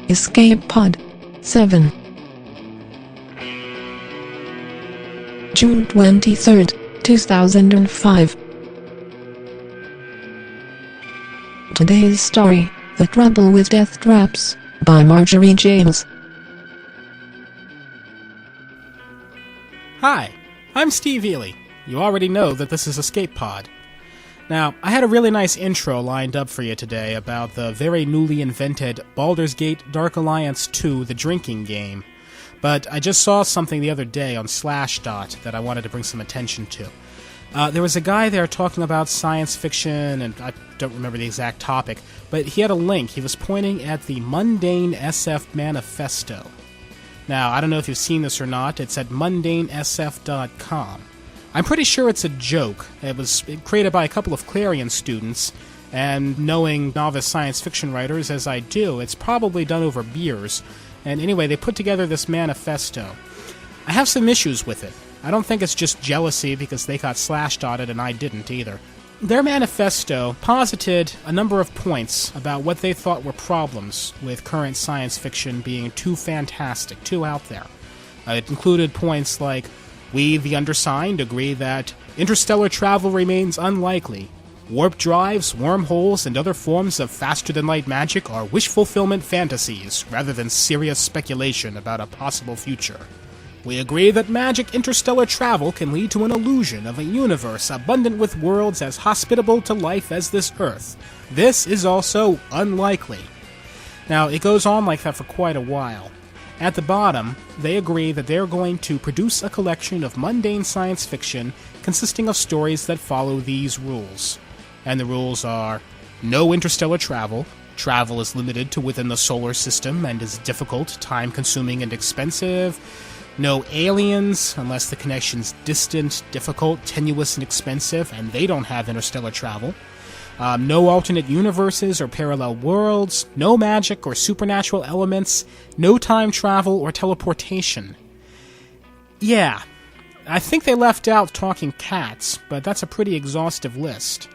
Escape Pod 7 June 23rd, 2005. Today's story, The Trouble with Deathtraps, by Marjorie James. Hi, I'm Steve Eley. You already know that this is Escape Pod. Now, I had a really nice intro lined up for you today about the very newly invented Baldur's Gate Dark Alliance 2, the drinking game. But I just saw something the other day on Slashdot that I wanted to bring some attention to. There was a guy there talking about science fiction, and I don't remember the exact topic, but he had a link. He was pointing at the Mundane SF Manifesto. Now, I don't know if you've seen this or not. It's at mundanesf.com. I'm pretty sure it's a joke. It was created by a couple of Clarion students, and knowing novice science fiction writers as I do, it's probably done over beers. And anyway, they put together this manifesto. I have some issues with it. I don't think it's just jealousy because they got slashdotted and I didn't either. Their manifesto posited a number of points about what they thought were problems with current science fiction being too fantastic, too out there. It included points like, we, the undersigned, agree that interstellar travel remains unlikely. Warp drives, wormholes, and other forms of faster-than-light magic are wish-fulfillment fantasies, rather than serious speculation about a possible future. We agree that magic interstellar travel can lead to an illusion of a universe abundant with worlds as hospitable to life as this Earth. This is also unlikely. Now, it goes on like that for quite a while. At the bottom, they agree that they're going to produce a collection of mundane science fiction consisting of stories that follow these rules. And the rules are: no interstellar travel. Travel is limited to within the solar system and is difficult, time-consuming, and expensive. No aliens, unless the connection's distant, difficult, tenuous, and expensive, and they don't have interstellar travel. No alternate universes or parallel worlds. No magic or supernatural elements. No time travel or teleportation. Yeah, I think they left out talking cats, but that's a pretty exhaustive list.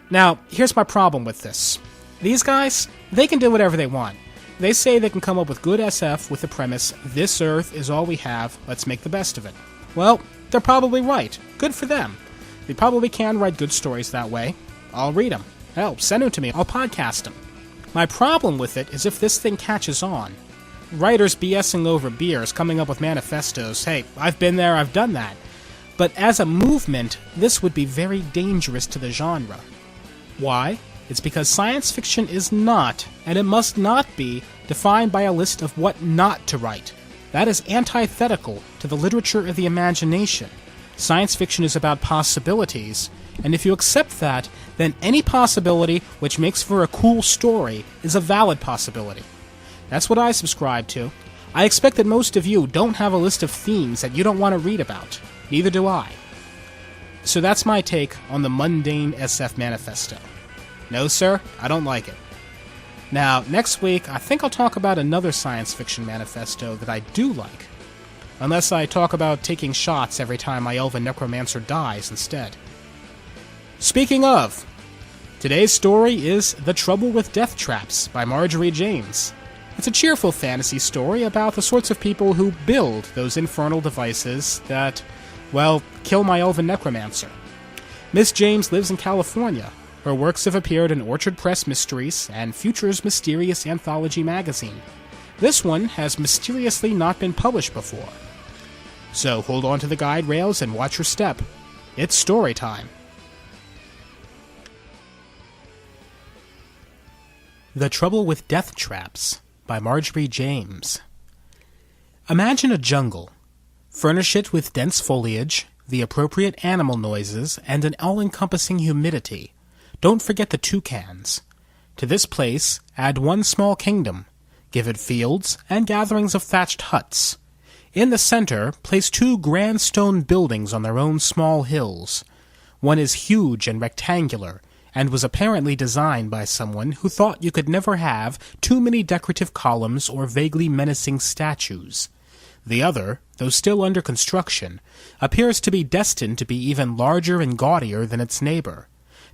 Now, here's my problem with this. These guys, they can do whatever they want. They say they can come up with good SF with the premise, this Earth is all we have, let's make the best of it. Well, they're probably right. Good for them. They probably can write good stories that way. I'll read them. Hell, send them to me. I'll podcast them. My problem with it is if this thing catches on. Writers BSing over beers, coming up with manifestos. Hey, I've been there, I've done that. But as a movement, this would be very dangerous to the genre. Why? It's because science fiction is not, and it must not be, defined by a list of what not to write. That is antithetical to the literature of the imagination. Science fiction is about possibilities, and if you accept that, then any possibility which makes for a cool story is a valid possibility. That's what I subscribe to. I expect that most of you don't have a list of themes that you don't want to read about. Neither do I. So that's my take on the Mundane SF Manifesto. No, sir, I don't like it. Now, next week, I think I'll talk about another science fiction manifesto that I do like. Unless I talk about taking shots every time my elven necromancer dies instead. Speaking of, today's story is The Trouble with Deathtraps by Marjorie James. It's a cheerful fantasy story about the sorts of people who build those infernal devices that, well, kill my elven necromancer. Miss James lives in California. Her works have appeared in Orchard Press Mysteries and Future's Mysterious Anthology magazine. This one has mysteriously not been published before. So hold on to the guide rails and watch your step. It's story time. The Trouble with Deathtraps by Marjorie James. Imagine a jungle. Furnish it with dense foliage, the appropriate animal noises, and an all-encompassing humidity. Don't forget the toucans. To this place, add one small kingdom. Give it fields and gatherings of thatched huts. In the center, place two grand stone buildings on their own small hills. One is huge and rectangular, and was apparently designed by someone who thought you could never have too many decorative columns or vaguely menacing statues. The other, though still under construction, appears to be destined to be even larger and gaudier than its neighbor.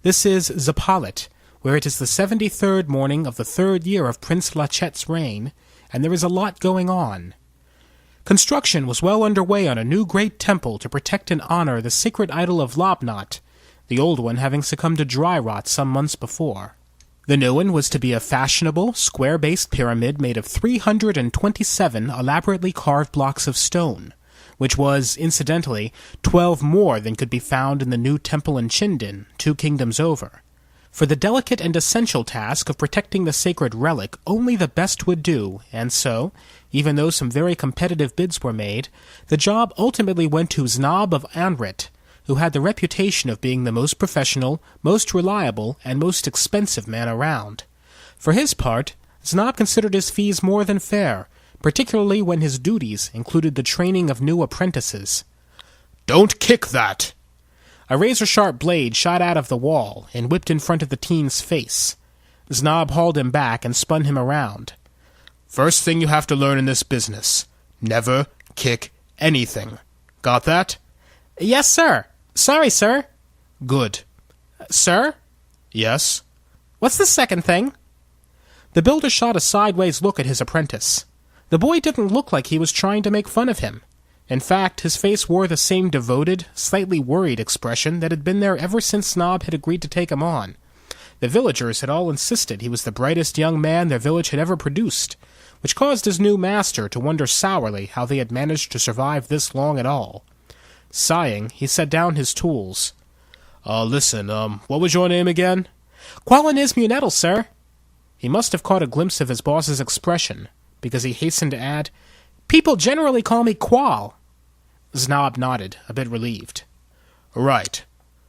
This is Zapalit, where it is the 73rd morning of the 3rd year of Prince Lachette's reign, and there is a lot going on. Construction was well underway on a new great temple to protect and honor the sacred idol of Lobnot, the old one having succumbed to dry rot some months before. The new one was to be a fashionable, square-based pyramid made of 327 elaborately carved blocks of stone, which was, incidentally, 12 more than could be found in the new temple in Chindin, 2 kingdoms over. For the delicate and essential task of protecting the sacred relic, only the best would do, and so, even though some very competitive bids were made, the job ultimately went to Znob of Anrit, who had the reputation of being the most professional, most reliable, and most expensive man around. For his part, Znob considered his fees more than fair, particularly when his duties included the training of new apprentices. "Don't kick that!" A razor-sharp blade shot out of the wall and whipped in front of the teen's face. Znob hauled him back and spun him around. "First thing you have to learn in this business. Never kick anything. Got that?" "Yes, sir. Sorry, sir." "Good." "Sir?" "Yes?" "What's the second thing?" The builder shot a sideways look at his apprentice. The boy didn't look like he was trying to make fun of him. In fact, his face wore the same devoted, slightly worried expression that had been there ever since Snob had agreed to take him on. The villagers had all insisted he was the brightest young man their village had ever produced, which caused his new master to wonder sourly how they had managed to survive this long at all. Sighing, he set down his tools. Listen, what was your name again?" "Qualinis Munettle, sir." He must have caught a glimpse of his boss's expression, because he hastened to add, "People generally call me Qual." Znob nodded, a bit relieved. "Right.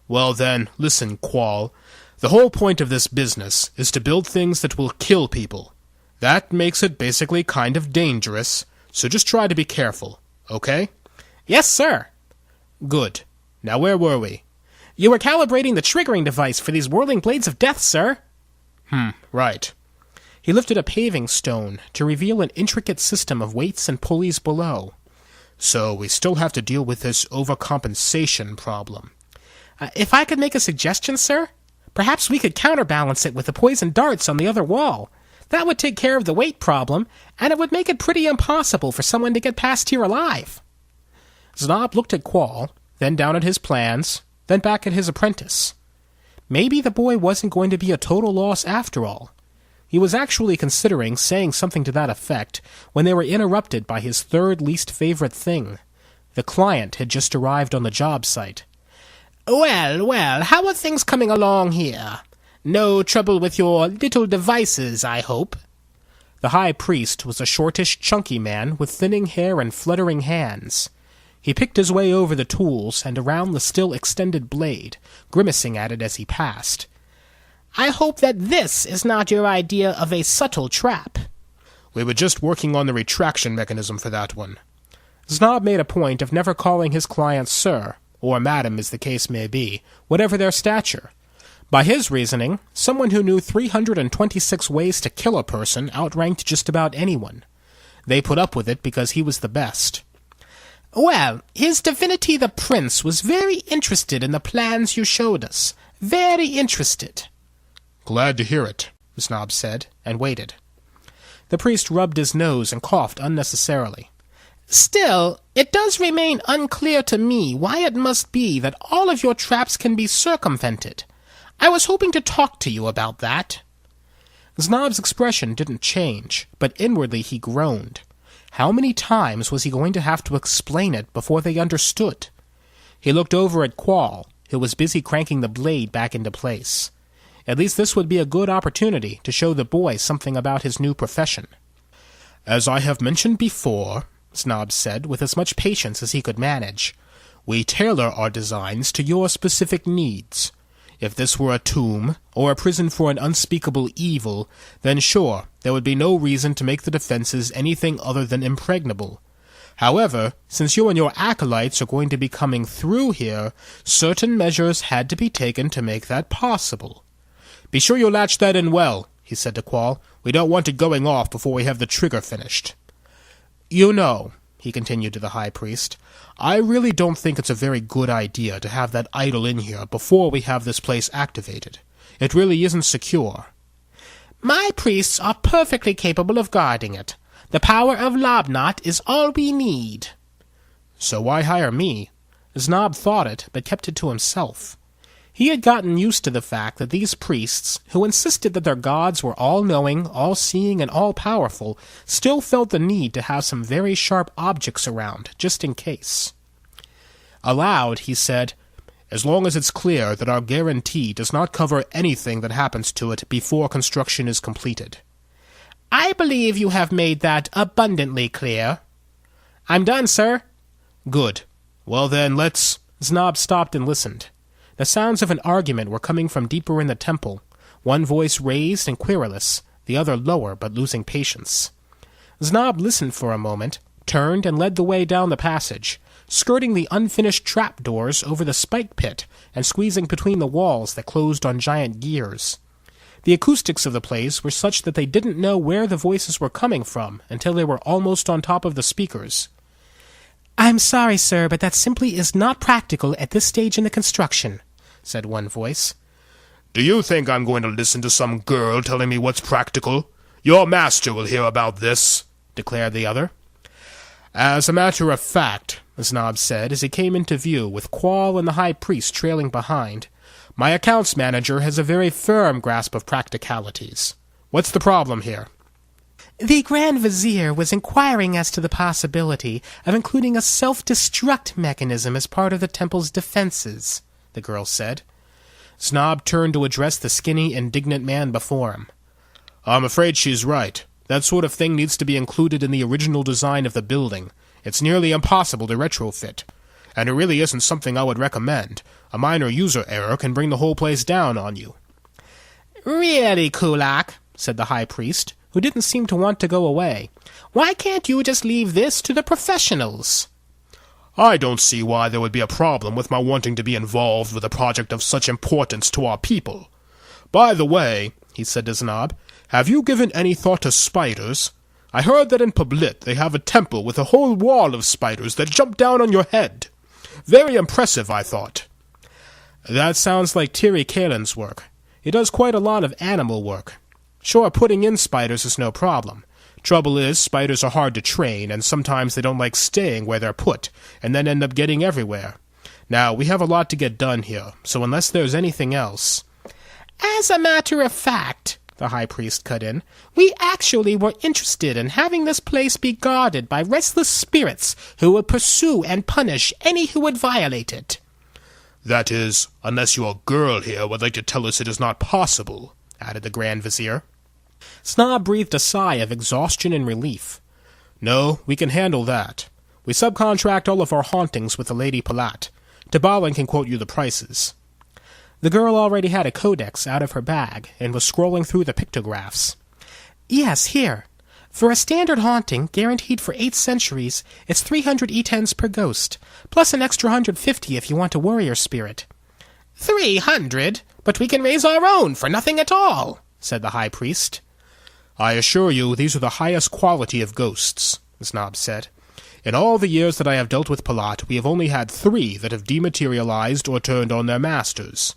Well then, listen, Qual. The whole point of this business is to build things that will kill people. That makes it basically kind of dangerous, so just try to be careful, okay?" "Yes, sir." "Good. Now where were we?" "You were calibrating the triggering device for these whirling blades of death, sir." Right." He lifted a paving stone to reveal an intricate system of weights and pulleys below. "So we still have to deal with this overcompensation problem." If I could make a suggestion, sir, perhaps we could counterbalance it with the poison darts on the other wall. That would take care of the weight problem, and it would make it pretty impossible for someone to get past here alive." Znob looked at Qual, then down at his plans, then back at his apprentice. Maybe the boy wasn't going to be a total loss after all. He was actually considering saying something to that effect when they were interrupted by his third least favorite thing. The client had just arrived on the job site. Well, how are things coming along here? No trouble with your little devices, I hope?" The high priest was a shortish, chunky man with thinning hair and fluttering hands. He picked his way over the tools and around the still extended blade, grimacing at it as he passed. "I hope that this is not your idea of a subtle trap." "We were just working on the retraction mechanism for that one." Znob made a point of never calling his clients sir, or madam as the case may be, whatever their stature. By his reasoning, someone who knew 326 ways to kill a person outranked just about anyone. They put up with it because he was the best. "Well, His Divinity the Prince was very interested in the plans you showed us. Very interested." "Glad to hear it," Snob said, and waited. The priest rubbed his nose and coughed unnecessarily. "Still, it does remain unclear to me why it must be that all of your traps can be circumvented. I was hoping to talk to you about that." Znob's expression didn't change, but inwardly he groaned. How many times was he going to have to explain it before they understood? He looked over at Qual, who was busy cranking the blade back into place. At least this would be a good opportunity to show the boy something about his new profession. "As I have mentioned before," Snob said with as much patience as he could manage, "we tailor our designs to your specific needs. If this were a tomb, or a prison for an unspeakable evil, then sure, there would be no reason to make the defenses anything other than impregnable. However, since you and your acolytes are going to be coming through here, certain measures had to be taken to make that possible. Be sure you latch that in well," he said to Qual. "We don't want it going off before we have the trigger finished. You know," he continued to the high priest, "I really don't think it's a very good idea to have that idol in here before we have this place activated. It really isn't secure. My priests are perfectly capable of guarding it. The power of Lobnot is all we need. So why hire me? Snob thought it, but kept it to himself. He had gotten used to the fact that these priests, who insisted that their gods were all-knowing, all-seeing, and all-powerful, still felt the need to have some very sharp objects around, just in case. Aloud, he said, "As long as it's clear that our guarantee does not cover anything that happens to it before construction is completed." I believe you have made that abundantly clear. I'm done, sir. Good. Well then, let's... Snob stopped and listened. The sounds of an argument were coming from deeper in the temple, one voice raised and querulous, the other lower but losing patience. Snob listened for a moment, turned and led the way down the passage, skirting the unfinished trapdoors over the spike pit and squeezing between the walls that closed on giant gears. The acoustics of the place were such that they didn't know where the voices were coming from until they were almost on top of the speakers. I'm sorry, sir, but that simply is not practical at this stage in the construction, said one voice. Do you think I'm going to listen to some girl telling me what's practical? Your master will hear about this, declared the other. As a matter of fact, Snob said as he came into view with Qual and the high priest trailing behind, my accounts manager has a very firm grasp of practicalities. What's the problem here? The Grand Vizier was inquiring as to the possibility of including a self-destruct mechanism as part of the temple's defenses, the girl said. Snob turned to address the skinny, indignant man before him. I'm afraid she's right. That sort of thing needs to be included in the original design of the building. It's nearly impossible to retrofit. And it really isn't something I would recommend. A minor user error can bring the whole place down on you. Really, Kulak, said the high priest, who didn't seem to want to go away. Why can't you just leave this to the professionals? I don't see why there would be a problem with my wanting to be involved with a project of such importance to our people. By the way, he said to Snob, have you given any thought to spiders? I heard that in Poblit they have a temple with a whole wall of spiders that jump down on your head. Very impressive, I thought. That sounds like Tiri Kalen's work. He does quite a lot of animal work. Sure, putting in spiders is no problem. Trouble is, spiders are hard to train, and sometimes they don't like staying where they're put, and then end up getting everywhere. Now, we have a lot to get done here, so unless there's anything else... As a matter of fact, the high priest cut in, we actually were interested in having this place be guarded by restless spirits who would pursue and punish any who would violate it. That is, unless your girl here would like to tell us it is not possible, added the Grand Vizier. Snob breathed a sigh of exhaustion and relief. No, we can handle that. We subcontract all of our hauntings with the Lady Palat. Tabalan can quote you the prices. The girl already had a codex out of her bag and was scrolling through the pictographs. Yes, here. For a standard haunting, guaranteed for 8 centuries, it's 300 E10s per ghost, plus an extra 150 if you want a warrior spirit. 300? But we can raise our own for nothing at all, said the high priest. I assure you these are the highest quality of ghosts, Snob said. In all the years that I have dealt with Palat, we have only had 3 that have dematerialized or turned on their masters.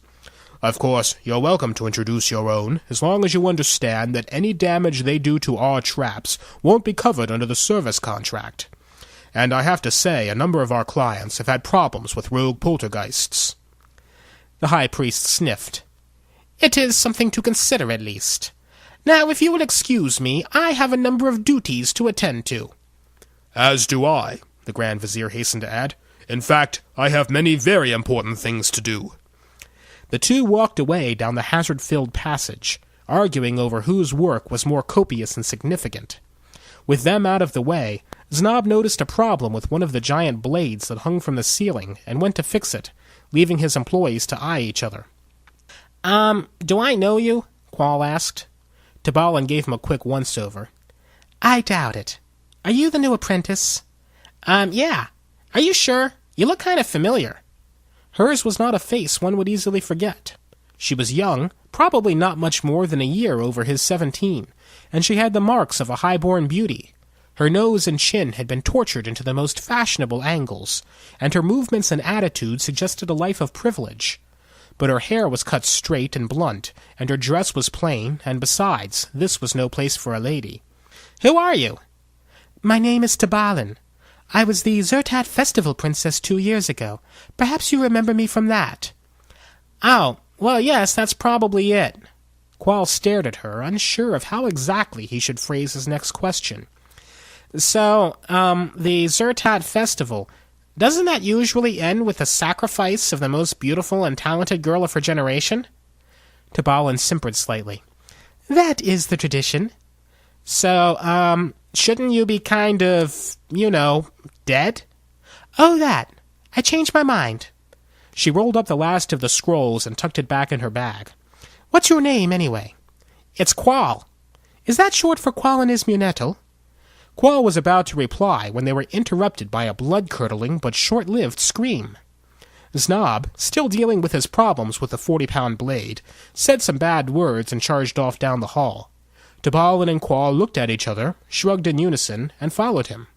Of course, you're welcome to introduce your own, as long as you understand that any damage they do to our traps won't be covered under the service contract. And I have to say, a number of our clients have had problems with rogue poltergeists. The high priest sniffed. It is something to consider, at least. Now, if you will excuse me, I have a number of duties to attend to. As do I, the Grand Vizier hastened to add. In fact, I have many very important things to do. The two walked away down the hazard-filled passage, arguing over whose work was more copious and significant. With them out of the way, Snob noticed a problem with one of the giant blades that hung from the ceiling and went to fix it, leaving his employees to eye each other. Do I know you? Qual asked. Tabalan gave him a quick once-over. I doubt it. Are you the new apprentice? Yeah. Are you sure? You look kind of familiar. Hers was not a face one would easily forget. She was young, probably not much more than a year over his 17, and she had the marks of a high-born beauty. Her nose and chin had been tortured into the most fashionable angles, and her movements and attitude suggested a life of privilege. but her hair was cut straight and blunt, and her dress was plain, and besides, this was no place for a lady. "Who are you?" "My name is Tabalin. I was the Zertat Festival princess 2 years ago. Perhaps you remember me from that." "Oh, well, yes, that's probably it." Qual stared at her, unsure of how exactly he should phrase his next question. "So, the Zertat Festival, doesn't that usually end with the sacrifice of the most beautiful and talented girl of her generation?" Tabalin simpered slightly. "That is the tradition." "So, shouldn't you be kind of, dead?" "Oh, that. I changed my mind." She rolled up the last of the scrolls and tucked it back in her bag. "What's your name, anyway?" "It's Qual." "Is that short for Qualinis Munetal?" Qual was about to reply when they were interrupted by a blood-curdling but short-lived scream. Snob, still dealing with his problems with the 40-pound blade, said some bad words and charged off down the hall. Tabalin and Qual looked at each other, shrugged in unison, and followed him.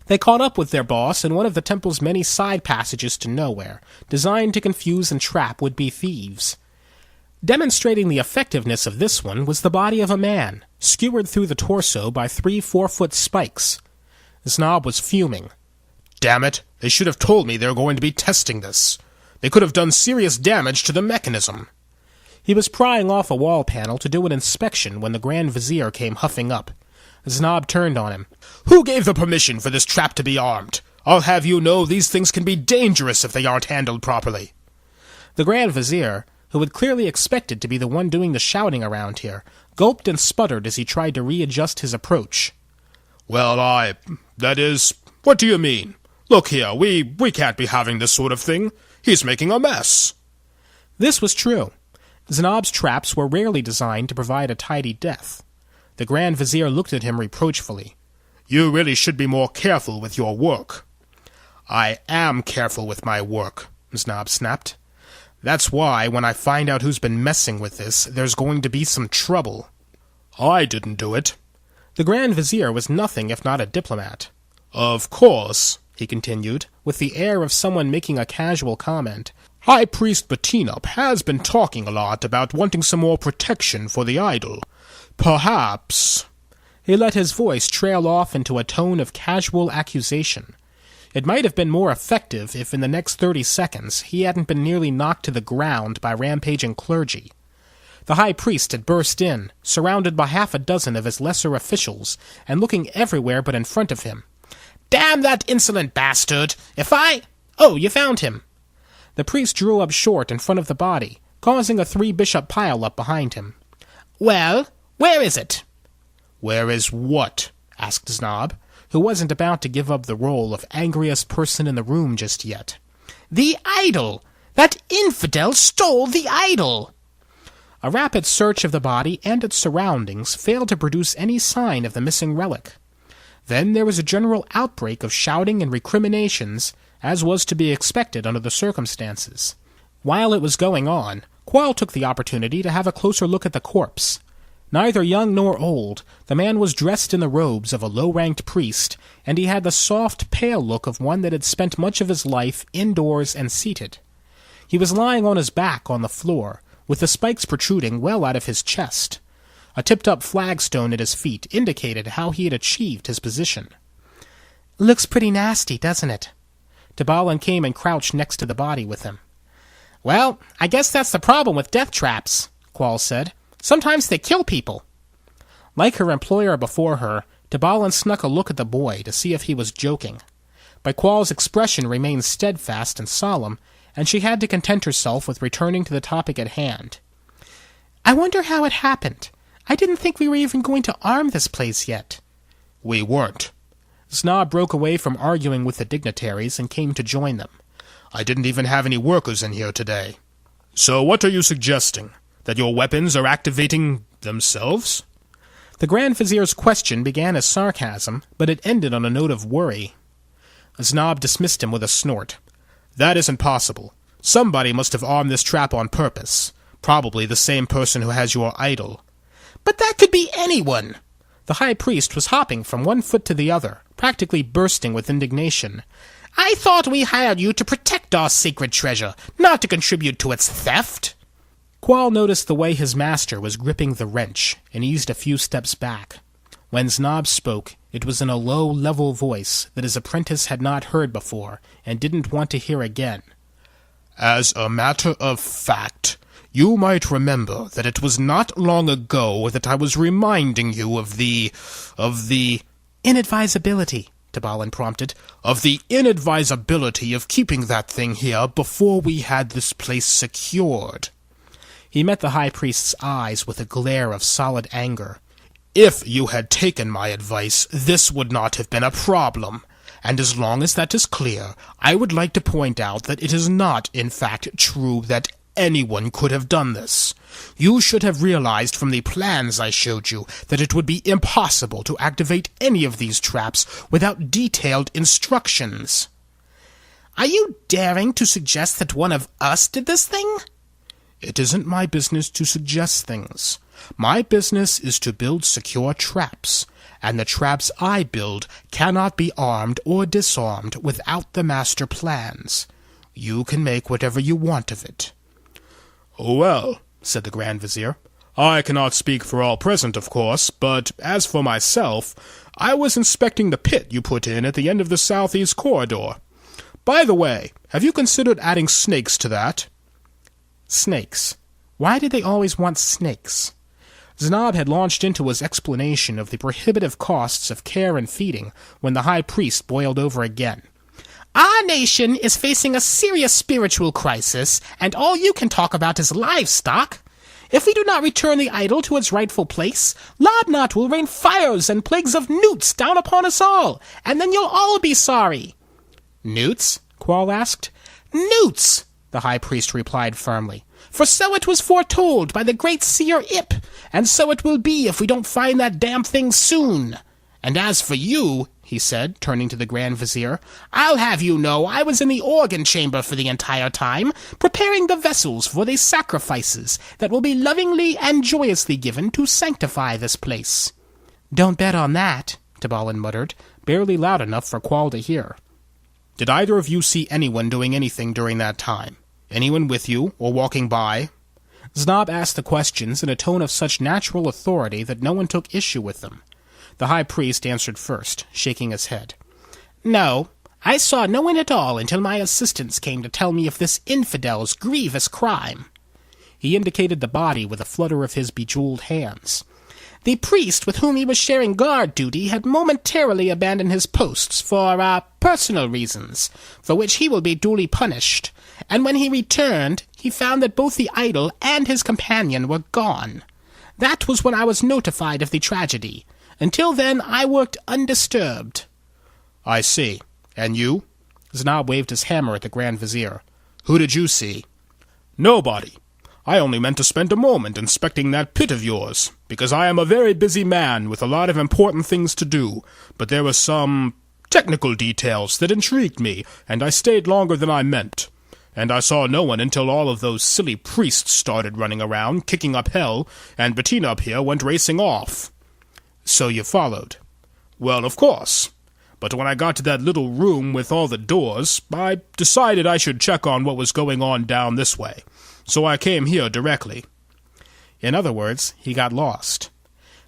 They caught up with their boss in one of the temple's many side passages to nowhere, designed to confuse and trap would-be thieves. Demonstrating the effectiveness of this one was the body of a man, skewered through the torso by 3 4-foot spikes. The Snob was fuming. "Damn it, they should have told me they were going to be testing this. They could have done serious damage to the mechanism." He was prying off a wall panel to do an inspection when the Grand Vizier came huffing up. The Snob turned on him. "Who gave the permission for this trap to be armed? I'll have you know these things can be dangerous if they aren't handled properly." The Grand Vizier, who had clearly expected to be the one doing the shouting around here, gulped and sputtered as he tried to readjust his approach. "Well, that is, what do you mean? Look here, we can't be having this sort of thing. He's making a mess." This was true. Znob's traps were rarely designed to provide a tidy death. The Grand Vizier looked at him reproachfully. "You really should be more careful with your work." "I am careful with my work," Znob snapped. "That's why, when I find out who's been messing with this, there's going to be some trouble." "I didn't do it." The Grand Vizier was nothing if not a diplomat. "Of course," he continued, with the air of someone making a casual comment, "High Priest Batinup has been talking a lot about wanting some more protection for the idol. Perhaps—" He let his voice trail off into a tone of casual accusation. It might have been more effective if in the next 30 seconds he hadn't been nearly knocked to the ground by rampaging clergy. The High Priest had burst in, surrounded by 6 of his lesser officials, and looking everywhere but in front of him. "Damn that insolent bastard! Oh, you found him!" The priest drew up short in front of the body, causing a 3-bishop pile-up behind him. "Well, where is it?" "Where is what?" asked Znob, who wasn't about to give up the role of angriest person in the room just yet. "The idol! That infidel stole the idol!" A rapid search of the body and its surroundings failed to produce any sign of the missing relic. Then there was a general outbreak of shouting and recriminations, as was to be expected under the circumstances. While it was going on, Qual took the opportunity to have a closer look at the corpse. Neither young nor old, the man was dressed in the robes of a low-ranked priest, and he had the soft, pale look of one that had spent much of his life indoors and seated. He was lying on his back on the floor, with the spikes protruding well out of his chest. A tipped-up flagstone at his feet indicated how he had achieved his position. "Looks pretty nasty, doesn't it?" Tabalin came and crouched next to the body with him. "Well, I guess that's the problem with Deathtraps," Qual said. "Sometimes they kill people." Like her employer before her, Tabalin snuck a look at the boy to see if he was joking. But Qual's expression remained steadfast and solemn, and she had to content herself with returning to the topic at hand. "I wonder how it happened. I didn't think we were even going to arm this place yet." "We weren't." Snob broke away from arguing with the dignitaries and came to join them. "I didn't even have any workers in here today." "So what are you suggesting? That your weapons are activating themselves?" The Grand Vizier's question began as sarcasm, but it ended on a note of worry. Snob dismissed him with a snort. "That isn't possible. Somebody must have armed this trap on purpose. Probably the same person who has your idol." "But that could be anyone!" The High Priest was hopping from one foot to the other, practically bursting with indignation. I thought we hired you to protect our sacred treasure, not to contribute to its theft. Qual noticed the way his master was gripping the wrench, and eased a few steps back. When Snob spoke, it was in a low, level voice that his apprentice had not heard before, and didn't want to hear again. As a matter of fact, you might remember that it was not long ago that I was reminding you of the Inadvisability, Tabalin prompted. Of the inadvisability of keeping that thing here before we had this place secured. He met the high priest's eyes with a glare of solid anger. If you had taken my advice, this would not have been a problem. And as long as that is clear, I would like to point out that it is not, in fact, true that anyone could have done this. You should have realized from the plans I showed you that it would be impossible to activate any of these traps without detailed instructions. Are you daring to suggest that one of us did this thing? It isn't my business to suggest things. My business is to build secure traps, and the traps I build cannot be armed or disarmed without the master plans. You can make whatever you want of it. Well, said the Grand Vizier, I cannot speak for all present, of course, but as for myself, I was inspecting the pit you put in at the end of the southeast corridor. By the way, have you considered adding snakes to that? Snakes. Why did they always want snakes? Znob had launched into his explanation of the prohibitive costs of care and feeding when the high priest boiled over again. Our nation is facing a serious spiritual crisis, and all you can talk about is livestock. If we do not return the idol to its rightful place, Lobnot will rain fires and plagues of newts down upon us all, and then you'll all be sorry. Newts? Qual asked. Newts, the high priest replied firmly. For so it was foretold by the great seer Ip, and so it will be if we don't find that damn thing soon. And as for you, he said, turning to the Grand Vizier, I'll have you know I was in the organ chamber for the entire time, preparing the vessels for the sacrifices that will be lovingly and joyously given to sanctify this place. Don't bet on that, Tabalin muttered, barely loud enough for Qual to hear. Did either of you see anyone doing anything during that time? Anyone with you, or walking by? Znob asked the questions in a tone of such natural authority that no one took issue with them. The high priest answered first, shaking his head. No, I saw no one at all until my assistants came to tell me of this infidel's grievous crime. He indicated the body with a flutter of his bejeweled hands. The priest with whom he was sharing guard duty had momentarily abandoned his posts for, personal reasons, for which he will be duly punished, and when he returned, he found that both the idol and his companion were gone. That was when I was notified of the tragedy. Until then, I worked undisturbed. I see. And you? Znob waved his hammer at the Grand Vizier. Who did you see? Nobody. I only meant to spend a moment inspecting that pit of yours, because I am a very busy man with a lot of important things to do, but there were some technical details that intrigued me, and I stayed longer than I meant. And I saw no one until all of those silly priests started running around, kicking up hell, and Bettina up here went racing off. So you followed? Well, of course. But when I got to that little room with all the doors, I decided I should check on what was going on down this way. So I came here directly. In other words, he got lost.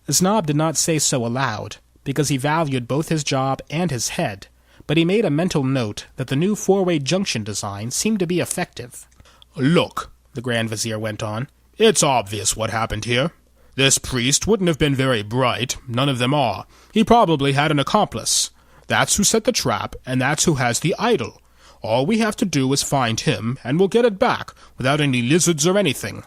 Znob did not say so aloud, because he valued both his job and his head, but he made a mental note that the new four-way junction design seemed to be effective. Look, the Grand Vizier went on, it's obvious what happened here. This priest wouldn't have been very bright, none of them are. He probably had an accomplice. That's who set the trap, and that's who has the idol. All we have to do is find him, and we'll get it back, without any lizards or anything.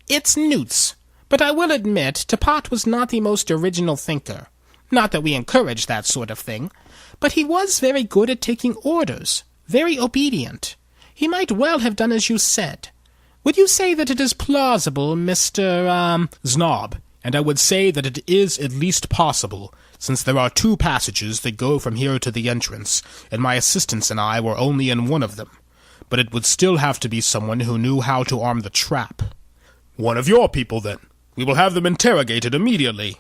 It's newts, but I will admit Tepat was not the most original thinker. Not that we encourage that sort of thing, but he was very good at taking orders, very obedient. He might well have done as you said. Would you say that it is plausible, Mr. Znob, and I would say that it is at least possible, since there are 2 passages that go from here to the entrance, and my assistants and I were only in one of them. But it would still have to be someone who knew how to arm the trap. One of your people, then. We will have them interrogated immediately.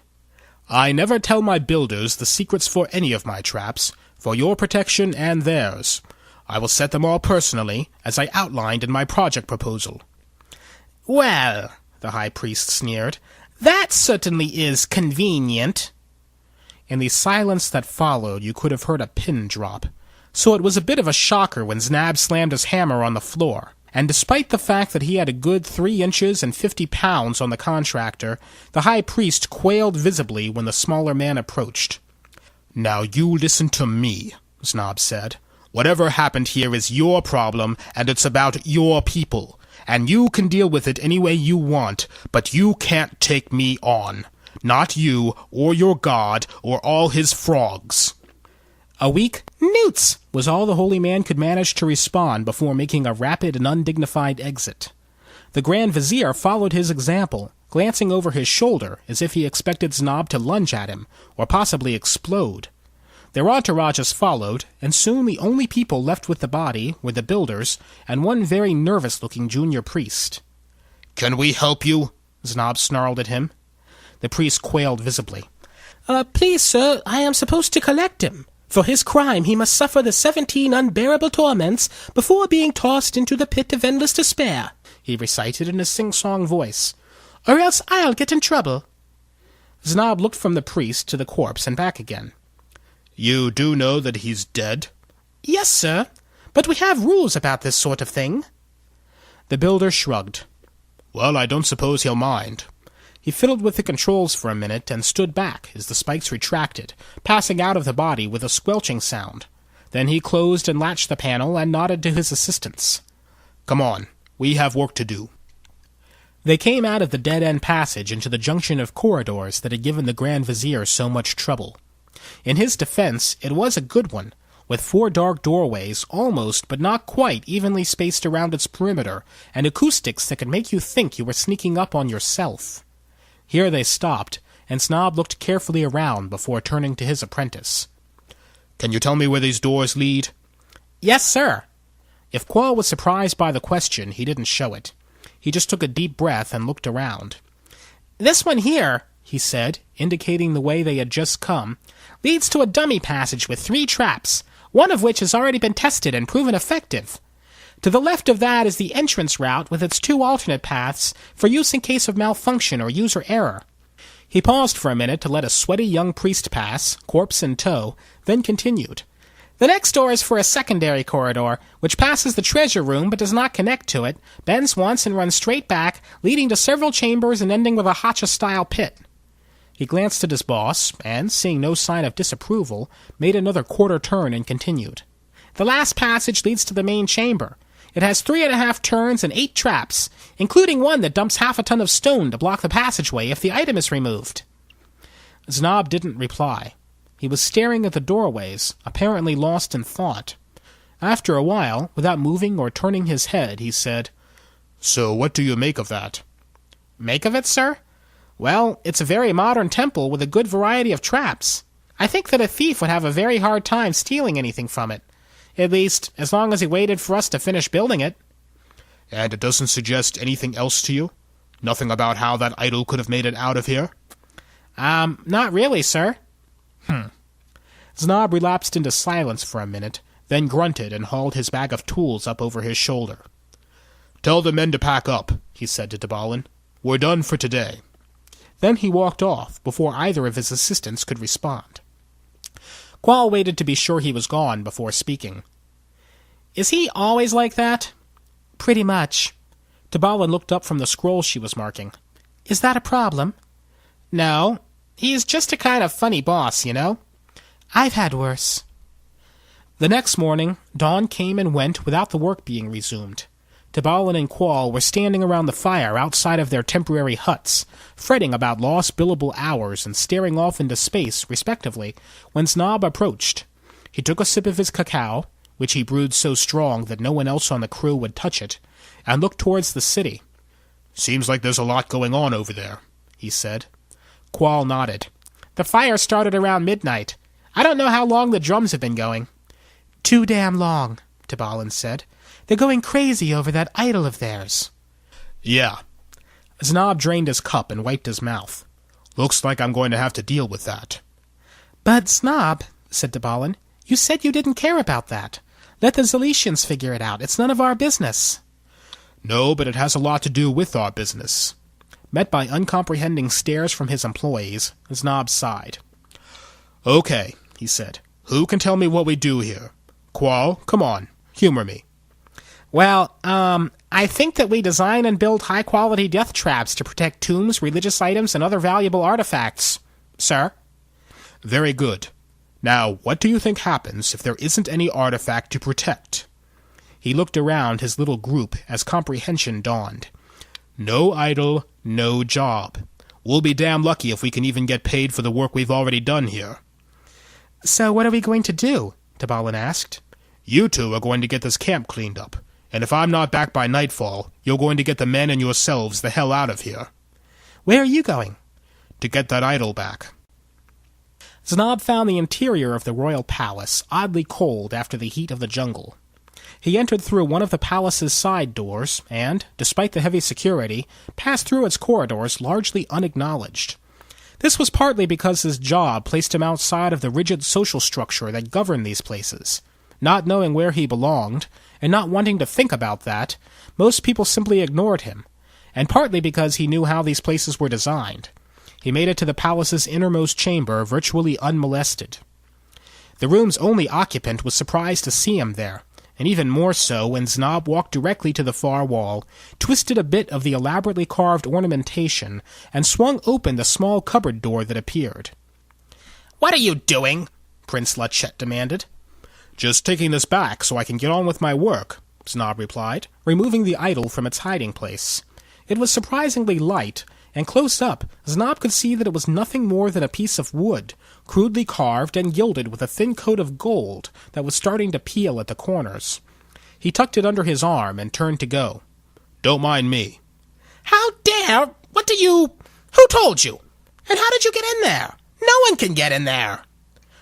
I never tell my builders the secrets for any of my traps, for your protection and theirs. I will set them all personally, as I outlined in my project proposal." "Well," the high priest sneered, "that certainly is convenient." In the silence that followed, you could have heard a pin drop, so it was a bit of a shocker when Znab slammed his hammer on the floor. And despite the fact that he had a good 3 inches and 50 pounds on the contractor, the high priest quailed visibly when the smaller man approached. "Now you listen to me," Znab said. "Whatever happened here is your problem, and it's about your people. And you can deal with it any way you want, but you can't take me on. Not you, or your god, or all his frogs." A weak "Newts" was all the holy man could manage to respond before making a rapid and undignified exit. The Grand Vizier followed his example, glancing over his shoulder as if he expected Znab to lunge at him, or possibly explode. Their entourages followed, and soon the only people left with the body were the builders and one very nervous-looking junior priest. "Can we help you?" Znab snarled at him. The priest quailed visibly. Please, sir, I am supposed to collect him. For his crime he must suffer the 17 unbearable torments before being tossed into the pit of endless despair," he recited in a sing-song voice, "or else I'll get in trouble." Znab looked from the priest to the corpse and back again. "You do know that he's dead?" "Yes, sir, but we have rules about this sort of thing." The builder shrugged. "Well, I don't suppose he'll mind." He fiddled with the controls for a minute and stood back as the spikes retracted, passing out of the body with a squelching sound. Then he closed and latched the panel and nodded to his assistants. "Come on, we have work to do." They came out of the dead-end passage into the junction of corridors that had given the Grand Vizier so much trouble. In his defense, it was a good one, with 4 dark doorways, almost but not quite evenly spaced around its perimeter, and acoustics that could make you think you were sneaking up on yourself. Here they stopped, and Snob looked carefully around before turning to his apprentice. "Can you tell me where these doors lead?" "Yes, sir." If Quall was surprised by the question, he didn't show it. He just took a deep breath and looked around. "This one here," he said, indicating the way they had just come, "leads to a dummy passage with 3 traps, one of which has already been tested and proven effective. To the left of that is the entrance route with its 2 alternate paths for use in case of malfunction or user error." He paused for a minute to let a sweaty young priest pass, corpse in tow, then continued. "The next door is for a secondary corridor, which passes the treasure room but does not connect to it, bends once and runs straight back, leading to several chambers and ending with a Hacha-style pit." He glanced at his boss, and, seeing no sign of disapproval, made another quarter turn and continued. "The last passage leads to the main chamber. It has 3.5 turns and 8 traps, including one that dumps half a ton of stone to block the passageway if the item is removed." Znob didn't reply. He was staring at the doorways, apparently lost in thought. After a while, without moving or turning his head, he said, "So what do you make of that?" "Make of it, sir? Well, it's a very modern temple with a good variety of traps. I think that a thief would have a very hard time stealing anything from it. At least, as long as he waited for us to finish building it." "And it doesn't suggest anything else to you? Nothing about how that idol could have made it out of here?" Not really, sir." Znob relapsed into silence for a minute, then grunted and hauled his bag of tools up over his shoulder. "Tell the men to pack up," he said to Dvalin. "We're done for today." Then he walked off before either of his assistants could respond. Quall waited to be sure he was gone before speaking. "Is he always like that?" "Pretty much." Dvalin looked up from the scroll she was marking. "Is that a problem?" "No. He's just a kind of funny boss, you know. I've had worse." The next morning, dawn came and went without the work being resumed. Dvalin and Quall were standing around the fire outside of their temporary huts, fretting about lost billable hours and staring off into space, respectively, when Snob approached. He took a sip of his cacao, which he brewed so strong that no one else on the crew would touch it, and looked towards the city. "Seems like there's a lot going on over there," he said. Quall nodded. "The fire started around midnight. I don't know how long the drums have been going." "Too damn long," Dvalin said. "They're going crazy over that idol of theirs." "Yeah." Znob drained his cup and wiped his mouth. "Looks like I'm going to have to deal with that." "But, Snob," said Dvalin, You said you didn't care about that. Let the Zaletians figure it out. It's none of our business. No, but it has a lot to do with our business. Met by uncomprehending stares from his employees, Snob sighed. Okay, he said. Who can tell me what we do here? Qual, come on, humor me. Well, I think that we design and build high-quality death traps to protect tombs, religious items, and other valuable artifacts, sir. Very good. Now, what do you think happens if there isn't any artifact to protect? He looked around his little group as comprehension dawned. No idol, no job. We'll be damn lucky if we can even get paid for the work we've already done here. So what are we going to do? Tabalin asked. You two are going to get this camp cleaned up, and if I'm not back by nightfall, you're going to get the men and yourselves the hell out of here. Where are you going? To get that idol back. Znob found the interior of the royal palace oddly cold after the heat of the jungle. He entered through one of the palace's side doors and, despite the heavy security, passed through its corridors largely unacknowledged. This was partly because his job placed him outside of the rigid social structure that governed these places. Not knowing where he belonged, and not wanting to think about that, most people simply ignored him, and partly because he knew how these places were designed. He made it to the palace's innermost chamber virtually unmolested. The room's only occupant was surprised to see him there, and even more so when Znob walked directly to the far wall, twisted a bit of the elaborately carved ornamentation, and swung open the small cupboard door that appeared. "What are you doing?" Prince Lachette demanded. Just taking this back so I can get on with my work, Znob replied, removing the idol from its hiding place. It was surprisingly light, and close up, Znob could see that it was nothing more than a piece of wood, crudely carved and gilded with a thin coat of gold that was starting to peel at the corners. He tucked it under his arm and turned to go. Don't mind me. How dare? Who told you? And how did you get in there? No one can get in there.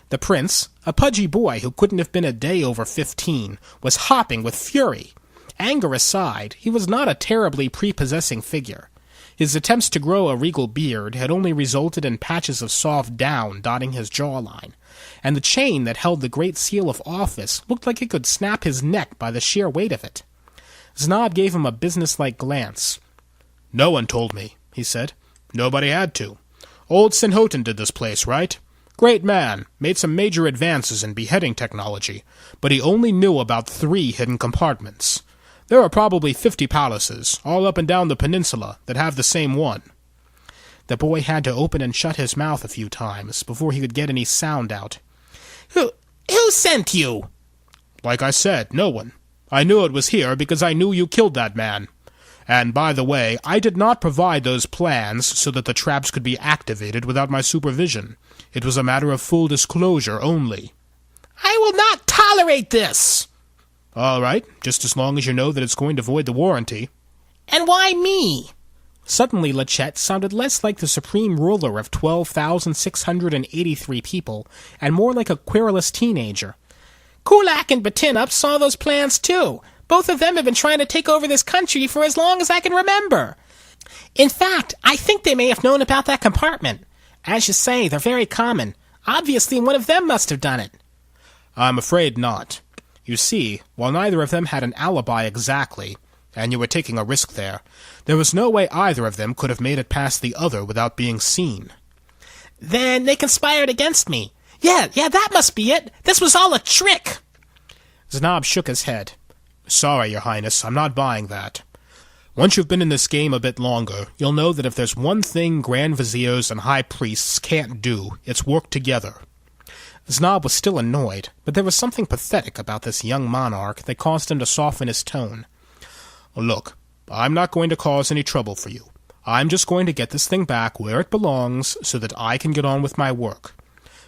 The prince, a pudgy boy who couldn't have been a day over 15, was hopping with fury. Anger aside, he was not a terribly prepossessing figure. His attempts to grow a regal beard had only resulted in patches of soft down dotting his jawline, and the chain that held the Great Seal of Office looked like it could snap his neck by the sheer weight of it. Znob gave him a businesslike glance. No one told me, he said. Nobody had to. Old Sinhoten did this place, right? Great man, made some major advances in beheading technology, but he only knew about 3 hidden compartments. There are probably 50 palaces, all up and down the peninsula, that have the same one. The boy had to open and shut his mouth a few times before he could get any sound out. Who sent you? Like I said, no one. I knew it was here because I knew you killed that man. And, by the way, I did not provide those plans so that the traps could be activated without my supervision. It was a matter of full disclosure only. I will not tolerate this! All right, just as long as you know that it's going to void the warranty. And why me? Suddenly Lachette sounded less like the supreme ruler of 12,683 people, and more like a querulous teenager. Kulak and Batinup saw those plans too. Both of them have been trying to take over this country for as long as I can remember. In fact, I think they may have known about that compartment. As you say, they're very common. Obviously, one of them must have done it. I'm afraid not. You see, while neither of them had an alibi exactly, and you were taking a risk there was no way either of them could have made it past the other without being seen. Then they conspired against me. Yeah, that must be it. This was all a trick. Znob shook his head. Sorry, Your Highness, I'm not buying that. Once you've been in this game a bit longer, you'll know that if there's one thing Grand Viziers and High Priests can't do, it's work together. Znob was still annoyed, but there was something pathetic about this young monarch that caused him to soften his tone. Look, I'm not going to cause any trouble for you. I'm just going to get this thing back where it belongs so that I can get on with my work.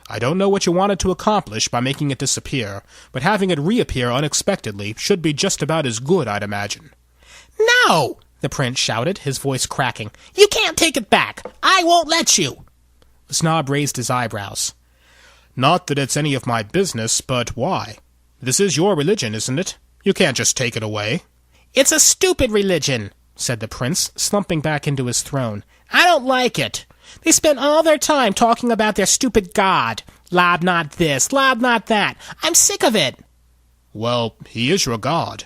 I don't know what you wanted to accomplish by making it disappear, but having it reappear unexpectedly should be just about as good, I'd imagine. No! The prince shouted, his voice cracking. You can't take it back! I won't let you! Znob raised his eyebrows. Not that it's any of my business, but why? This is your religion, isn't it? You can't just take it away. It's a stupid religion, said the prince, slumping back into his throne. I don't like it. They spend all their time talking about their stupid god. Lob not this, lob not that. I'm sick of it. Well, he is your god.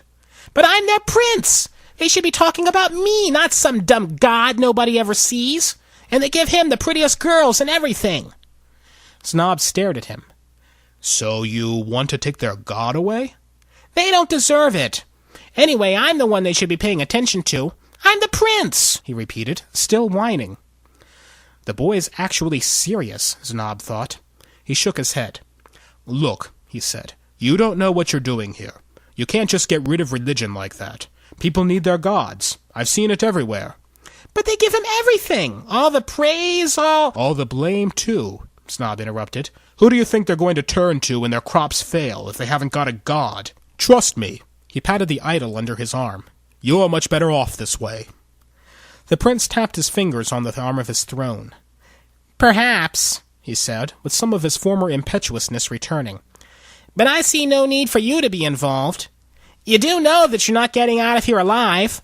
But I'm their prince. They should be talking about me, not some dumb god nobody ever sees. And they give him the prettiest girls and everything. Snob stared at him. So you want to take their god away? They don't deserve it. Anyway, I'm the one they should be paying attention to. I'm the prince, he repeated, still whining. The boy is actually serious, Snob thought. He shook his head. Look, he said, you don't know what you're doing here. You can't just get rid of religion like that. People need their gods. I've seen it everywhere. But they give him everything. All the praise, all the blame, too, Snob interrupted. Who do you think they're going to turn to when their crops fail if they haven't got a god? Trust me. He patted the idol under his arm. You're much better off this way. The prince tapped his fingers on the arm of his throne. Perhaps, he said, with some of his former impetuousness returning. But I see no need for you to be involved. You do know that you're not getting out of here alive.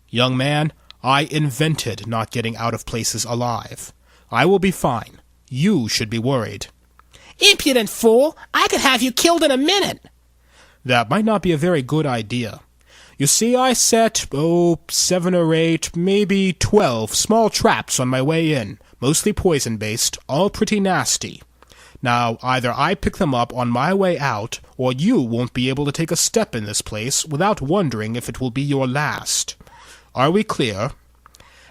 Young man, I invented not getting out of places alive. I will be fine. You should be worried. Impudent fool! I could have you killed in a minute! That might not be a very good idea. You see, I set, 7 or 8, maybe 12 small traps on my way in, mostly poison-based, all pretty nasty. Now, either I pick them up on my way out, or you won't be able to take a step in this place without wondering if it will be your last. Are we clear?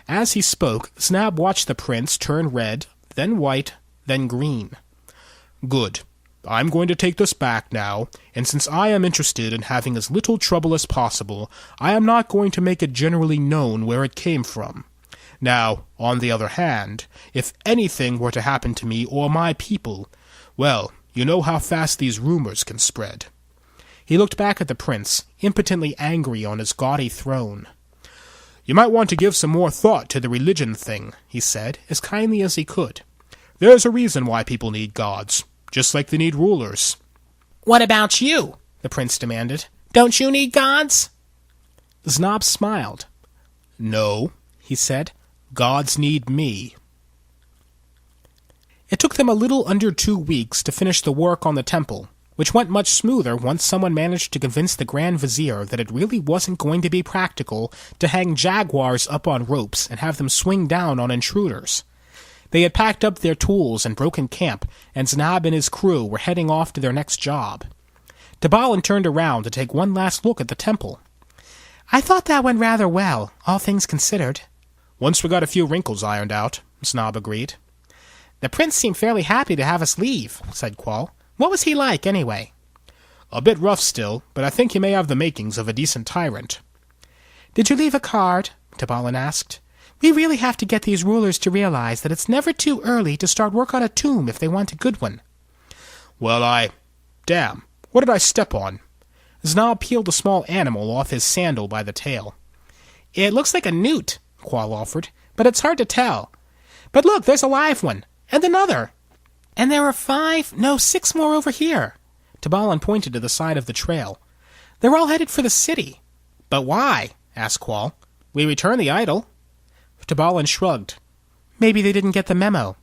As he spoke, Snob watched the prince turn red, then white, then green. Good. I'm going to take this back now, and since I am interested in having as little trouble as possible, I am not going to make it generally known where it came from. Now, on the other hand, if anything were to happen to me or my people, well, you know how fast these rumors can spread. He looked back at the prince, impotently angry on his gaudy throne. You might want to give some more thought to the religion thing, he said, as kindly as he could. There's a reason why people need gods, just like they need rulers. What about you? The prince demanded. Don't you need gods? Snob smiled. No, he said. Gods need me. It took them a little under 2 weeks to finish the work on the temple, which went much smoother once someone managed to convince the Grand Vizier that it really wasn't going to be practical to hang jaguars up on ropes and have them swing down on intruders. They had packed up their tools and broken camp, and Snob and his crew were heading off to their next job. Tabalin turned around to take one last look at the temple. I thought that went rather well, all things considered. Once we got a few wrinkles ironed out, Snob agreed. The prince seemed fairly happy to have us leave, said Qual. What was he like, anyway? A bit rough still, but I think he may have the makings of a decent tyrant. Did you leave a card? Tabalin asked. We really have to get these rulers to realize that it's never too early to start work on a tomb if they want a good one. Well, Damn, what did I step on? Snob peeled a small animal off his sandal by the tail. It looks like a newt, Qual offered, but it's hard to tell. But look, there's a live one, and another. And there are 6 more over here. Tabalin pointed to the side of the trail. They're all headed for the city. But why? Asked Qual. We return the idol. Tabalin shrugged. Maybe they didn't get the memo.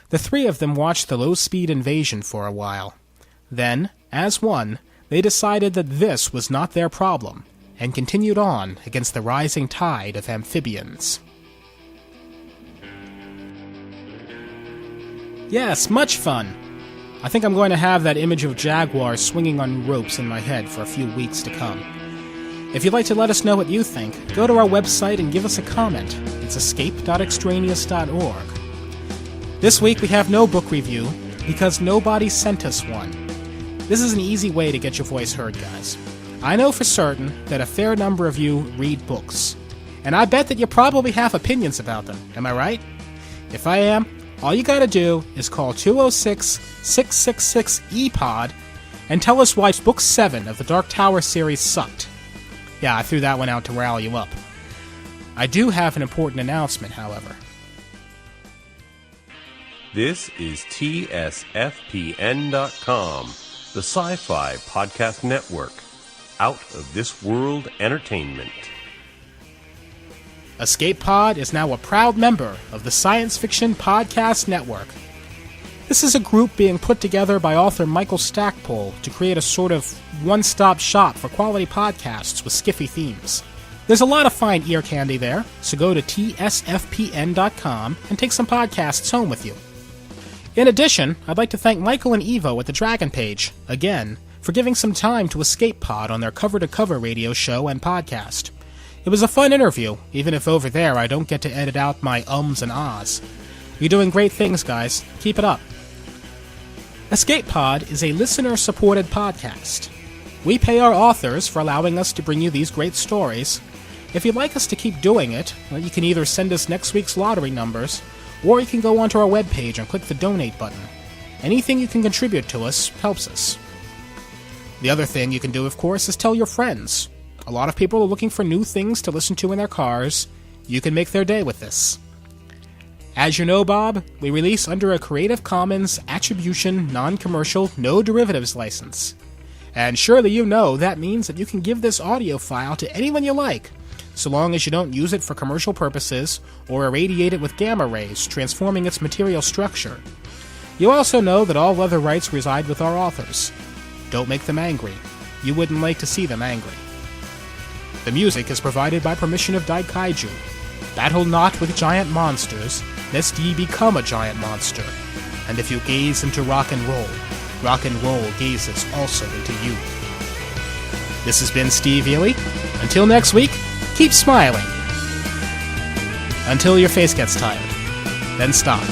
The 3 of them watched the low-speed invasion for a while. Then, as one, they decided that this was not their problem, and continued on against the rising tide of amphibians. Yes, much fun. I think I'm going to have that image of jaguars swinging on ropes in my head for a few weeks to come. If you'd like to let us know what you think, go to our website and give us a comment. It's escape.extraneous.org. This week we have no book review, because nobody sent us one. This is an easy way to get your voice heard, guys. I know for certain that a fair number of you read books, and I bet that you probably have opinions about them, am I right? If I am, all you gotta do is call 206-666-EPOD and tell us why Book 7 of the Dark Tower series sucked. Yeah, I threw that one out to rile you up. I do have an important announcement, however. This is TSFPN.com, the Sci-Fi Podcast Network. Out of this world entertainment. Escape Pod is now a proud member of the Science Fiction Podcast Network. This is a group being put together by author Michael Stackpole to create a sort of one-stop shop for quality podcasts with skiffy themes. There's a lot of fine ear candy there, so go to tsfpn.com and take some podcasts home with you. In addition, I'd like to thank Michael and Evo at the Dragon Page, again, for giving some time to Escape Pod on their cover-to-cover radio show and podcast. It was a fun interview, even if over there I don't get to edit out my ums and ahs. You're doing great things, guys. Keep it up. Escape Pod is a listener-supported podcast. We pay our authors for allowing us to bring you these great stories. If you'd like us to keep doing it, you can either send us next week's lottery numbers, or you can go onto our webpage and click the donate button. Anything you can contribute to us helps us. The other thing you can do, of course, is tell your friends. A lot of people are looking for new things to listen to in their cars. You can make their day with this. As you know, Bob, we release under a Creative Commons Attribution, Non-Commercial, No Derivatives license. And surely you know that means that you can give this audio file to anyone you like, so long as you don't use it for commercial purposes or irradiate it with gamma rays, transforming its material structure. You also know that all other rights reside with our authors. Don't make them angry. You wouldn't like to see them angry. The music is provided by permission of Daikaiju. Battle not with giant monsters, lest ye become a giant monster. And if you gaze into rock and roll gazes also into you. This has been Steve Eley. Until next week, keep smiling. Until your face gets tired. Then stop.